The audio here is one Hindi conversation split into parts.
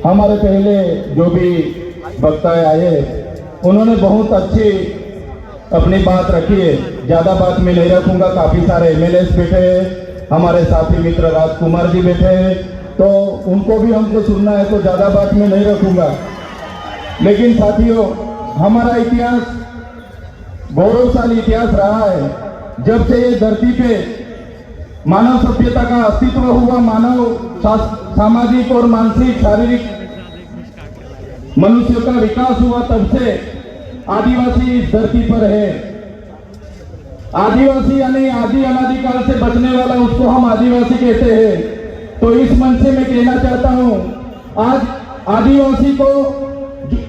हमारे पहले जो भी वक्ता आए उन्होंने बहुत अच्छी अपनी बात रखी है। ज़्यादा बात मैं नहीं रखूंगा। काफ़ी सारे एमएलएस बैठे हैं, हमारे साथी मित्र राजकुमार जी बैठे हैं, तो उनको भी हमको सुनना है, तो ज़्यादा बात मैं नहीं रखूंगा। लेकिन साथियों, हमारा इतिहास गौरवशाली इतिहास रहा है। जब से ये धरती पे मानव सभ्यता का अस्तित्व हुआ, मानव सामाजिक और मानसिक शारीरिक मनुष्य का विकास हुआ, तब से आदिवासी इस धरती पर है। आदिवासी यानी आदि अनादिकाल से बचने वाला, उसको हम आदिवासी कहते हैं। तो इस मंच से मैं कहना चाहता हूं, आज आदिवासी को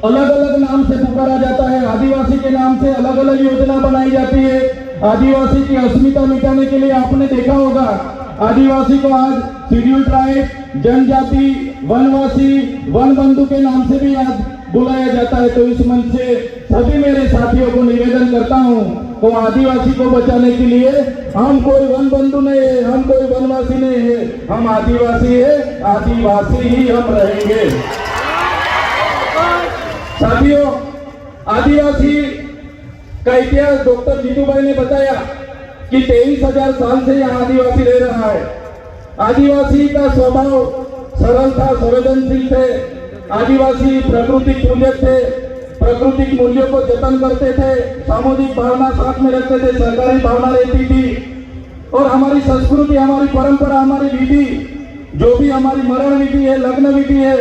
अलग अलग नाम से पुकारा जाता है, आदिवासी के नाम से अलग अलग योजना बनाई जाती है। आदिवासी की अस्मिता मिटाने के लिए आपने देखा होगा, आदिवासी को आज शेड्यूल ट्राइब, जनजाति, वनवासी, वन बंधु के नाम से भी आज बुलाया जाता है। तो इस मंच से सभी मेरे साथियों को निवेदन करता हूं, तो आदिवासी को बचाने के लिए हम कोई वन बंधु नहीं है, हम कोई वनवासी नहीं है, हम आदिवासी है, आदिवासी ही हम रहेंगे। साथियों, आदिवासी का इतिहास डॉक्टर जीतू भाई ने बताया कि 23,000 साल से यहाँ आदिवासी रह रहा है। आदिवासी का स्वभाव सरल था, संवेदनशील थे। आदिवासी प्राकृतिक पूजक थे, प्राकृतिक मूल्यों को जतन करते थे, सामूहिक भावना साथ में रखते थे, सरकारी भावना रहती थी। और हमारी संस्कृति, हमारी परंपरा, हमारी विधि, जो भी हमारी मरण विधि है, लग्न विधि है,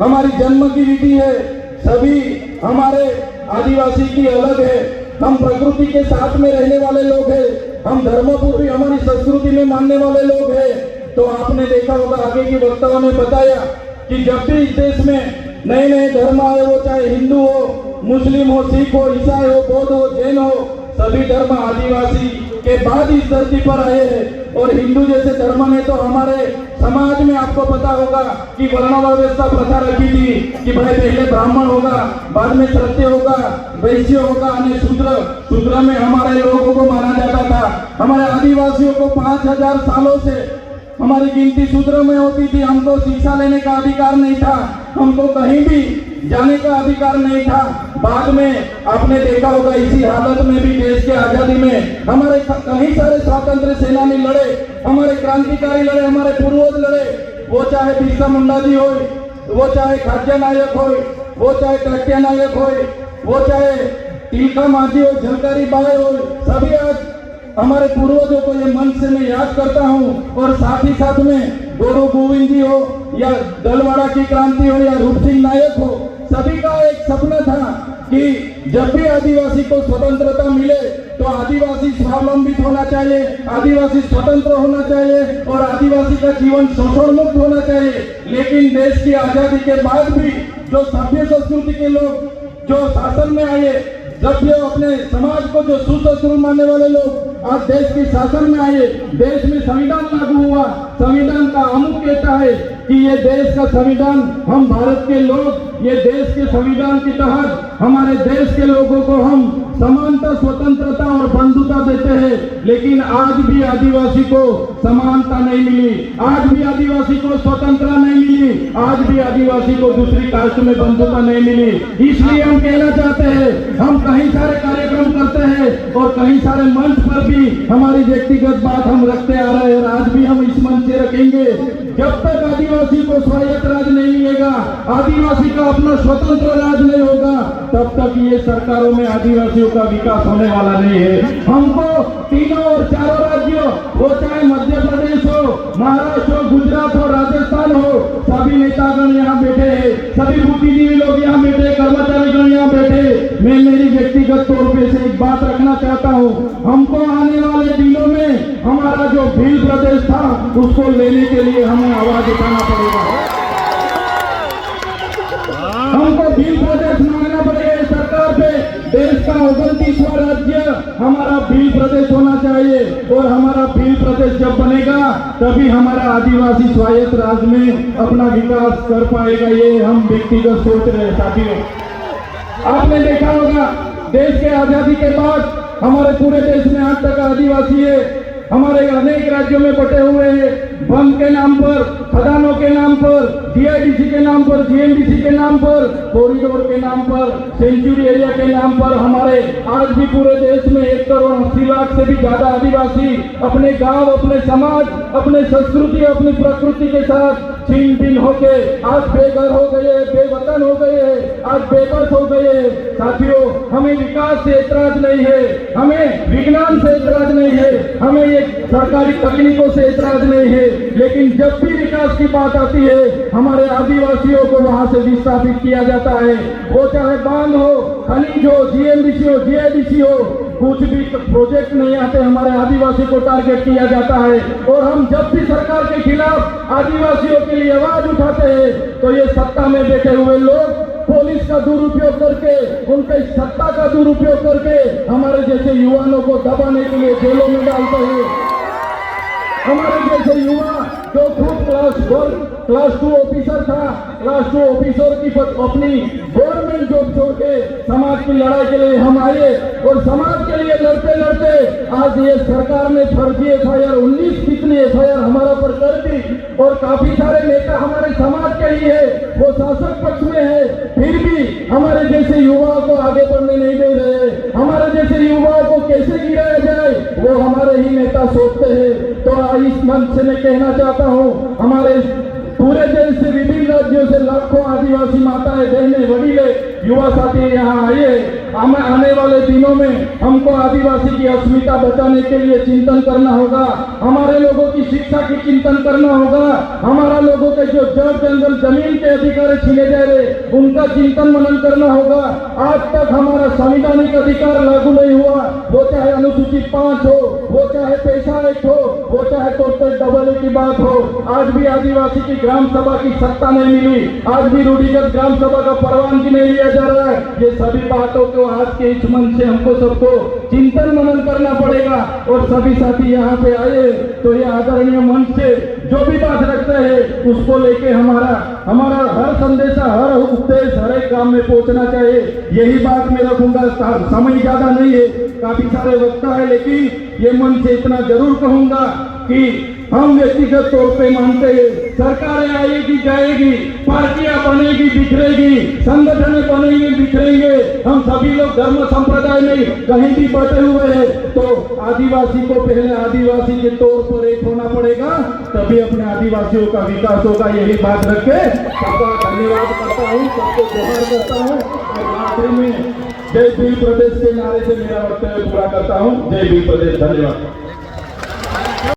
हमारी जन्म की विधि है, सभी हमारे आदिवासी की अलग है। हम प्रकृति के साथ में रहने वाले लोग हैं, हम धर्मपूर्वी हमारी संस्कृति में मानने वाले लोग हैं। तो आपने देखा होगा, आगे की वक्ताओं ने बताया कि जब भी इस देश में नए नए धर्म आए, वो चाहे हिंदू हो, मुस्लिम हो, सिख हो, ईसाई हो, बौद्ध हो, जैन हो, सभी धर्म आदिवासी के बाद इस धरती पर आए हैं। और हिंदू जैसे धर्म ने तो हमारे समाज में आपको पता होगा कि वर्ण व्यवस्था प्रथा रखी थी कि भाई पहले ब्राह्मण होगा, बाद में क्षत्रिय होगा, वैश्य होगा, अन्य शूद्र में हमारे लोगों को माना जाता था। हमारे आदिवासियों को 5,000 सालों से हमारी गिनती शूद्र में होती थी। हमको शिक्षा लेने का अधिकार नहीं था, हमको कहीं भी जाने का अधिकार नहीं था। बाद में आपने देखा होगा, इसी हालत में भी देश के आजादी में हमारे कई सारे स्वतंत्र सेनानी लड़े, हमारे क्रांतिकारी लड़े, हमारे पूर्वज लड़े। वो चाहे बिरसा मुंडा जी हो, वो चाहे खाद्य नायक हो, वो चाहे कलकतिया नायक हो, वो चाहे तिलका माझी हो, झलकारी बाई हो, सभी आज हमारे पूर्वजों को ये मंच से मैं याद करता हूँ। और साथ ही साथ में गुरु गोविंद जी हो, या दलवाड़ा की क्रांति हो, या रूप सिंह नायक हो, सभी का एक सपना था कि जब भी आदिवासी को स्वतंत्रता मिले तो आदिवासी स्वावलंबित होना चाहिए, आदिवासी स्वतंत्र होना चाहिए और आदिवासी का जीवन शोषण मुक्त होना चाहिए। लेकिन देश की आजादी के बाद भी जो सभ्य संस्कृति के लोग जो शासन में आए, जब ये अपने समाज को जो सुसंस्कृत मानने वाले लोग आज देश के शासन में आए, देश में संविधान लागू हुआ। संविधान का अमुक कहता है कि ये देश का संविधान, हम भारत के लोग ये देश के संविधान के तहत हमारे देश के लोगों को हम समानता, स्वतंत्रता और बंधुता देते हैं। लेकिन आज भी आदिवासी को समानता नहीं मिली, आज भी आदिवासी को स्वतंत्रता नहीं मिली, आज भी आदिवासी को दूसरी कास्ट में बंधुता नहीं मिली। इसलिए हम कहना चाहते हैं, हम कई सारे कार्यक्रम करते हैं और कई सारे मंच पर भी हमारी व्यक्तिगत बात हम रखते आ रहे हैं और आज भी हम इस मंच से रखेंगे। जब तक आदिवासी को स्वायत्त राज नहीं मिलेगा, आदिवासी का अपना स्वतंत्र राज नहीं होगा, तब तक ये सरकारों में आदिवासियों का विकास होने वाला नहीं है। हमको तीनों और चारों राज्यों, वो चाहे मध्य प्रदेश हो, महाराष्ट्र हो, गुजरात हो, राजस्थान हो, सभी नेतागण यहाँ बैठे हैं, सभी बुद्धिजीवी लोग यहाँ बैठे, कर्मचारीगण यहाँ बैठे। मैं मेरी व्यक्तिगत तौर पे से एक बात रखना चाहता हूँ, हमको आने वाले दिनों में हमारा जो भील प्रदेश था उसको लेने के लिए हमें आवाज उठाना पड़ेगा। हमको भील प्रदेश मांगना पड़ेगा सरकार पे। देश का 29वां राज्य हमारा भील प्रदेश होना चाहिए और हमारा भील प्रदेश जब बनेगा तभी हमारा आदिवासी स्वायत्त राज्य में अपना विकास कर पाएगा। ये हम व्यक्तिगत सोच रहे हैं। साथियों, आपने देखा होगा, देश के आजादी के बाद हमारे पूरे देश में आज तक आदिवासी है, हमारे अनेक राज्यों में बटे हुए हैं। वन के नाम पर खदानों के नाम पर, जीआईडीसी के नाम पर, जीएमडीसी के नाम पर, कॉरिडोर के नाम पर, सेंचुरी एरिया के नाम पर हमारे आज भी पूरे देश में 1,80,00,000 से भी ज्यादा आदिवासी अपने गांव, अपने समाज, अपने संस्कृति, अपनी प्रकृति के साथ छीन भिन होके आज बेघर हो गए, बेवतन हो गए, आज बेबस हो गए। साथियों, हमें विकास से एतराज नहीं है, हमें विज्ञान से एतराज नहीं है, हमें ये सरकारी तकनीकों से एतराज नहीं है, लेकिन जब भी विकास की बात आती है हमारे आदिवासियों को वहां से विस्थापित किया जाता है। वो चाहे बांध हो, खनिज हो, जीएमडीसी हो, जीआईडीसी हो, कुछ भी प्रोजेक्ट नहीं आते हमारे आदिवासी को टारगेट किया जाता है। और हम जब भी सरकार के खिलाफ आदिवासियों के लिए आवाज उठाते हैं तो ये सत्ता में बैठे हुए लोग पुलिस का दुरुपयोग करके, उनके सत्ता का दुरुपयोग करके हमारे जैसे युवाओं को दबाने के लिए जेलों में डालते हैं। हमारे जैसे युवा जो खुद क्लास 2 ऑफिसर था, क्लास 2 ऑफिसर की अपनी गवर्नमेंट जॉब छोड़ के समाज की लड़ाई के लिए हम आए और समाज के लिए लड़ते लड़ते आज ये सरकार ने फर्जी एफआईआर 19 कितनी एफआईआर हमारा पर कर दी और काफी सारे नेता हमारे समाज के ही है, वो शासक पक्ष में है, फिर भी हमारे जैसे युवाओं को आगे बढ़ने नहीं दे रहे। हमारे जैसे युवाओं को कैसे गिराया जाए वो हमारे ही नेता सोचते हैं। तो इस मंच से मैं कहना चाहता हूँ, हमारे पूरे देश से विभिन्न राज्यों से लाखों आदिवासी माताएं, बहनें, वडीले, युवा साथी यहाँ आइए। हमें आने वाले दिनों में हमको आदिवासी की अस्मिता बचाने के लिए चिंतन करना होगा, हमारे लोगों की शिक्षा की चिंतन करना होगा, हमारा लोगों के जो जड़ जंगल जमीन के अधिकार छीने जा रहे उनका चिंतन मनन करना होगा। आज तक हमारा संवैधानिक अधिकार लागू नहीं हुआ, वो चाहे अनुसूचित 5 हो, वो चाहे पैसा एक्ट हो, वो चाहे टोटल डबल की बात हो। आज भी आदिवासी की ग्राम सभा की सत्ता नहीं मिली, आज भी रूढ़िगत ग्राम सभा का परवानगी नहीं लिया जा रहा है। ये सभी बातों को आज के इस मंच से हमको सबको चिंतन मनन करना पड़ेगा और सभी साथी यहाँ पे आए तो ये आदरणीय मंच से जो भी बात रखते हैं उसको लेके हमारा हर संदेशा, हर उपदेश हर एक काम में पहुंचना चाहिए। यही बात मैं रखूंगा। समय ज्यादा नहीं है, काफी सारे वक्ता है, लेकिन ये मंच से इतना जरूर कहूंगा कि हम व्यक्तिगत तौर पे मानते हैं सरकारें आएगी जाएगी, पार्टियां बनेगी बिखरेगी, संगठन बनेंगे बिखरेंगे, हम सभी लोग धर्म संप्रदाय में कहीं भी बटे हुए हैं, तो आदिवासी को पहले आदिवासी के तौर पर एक होना पड़ेगा, तभी अपने आदिवासियों का विकास होगा। यही बात रख के सबका धन्यवाद करता हूँ, सबको जोहार करता हूँ और आखिरी में जय भील प्रदेश के नारे से मेरा वक्तव्य पूरा करता हूँ। जय भील प्रदेश। धन्यवाद।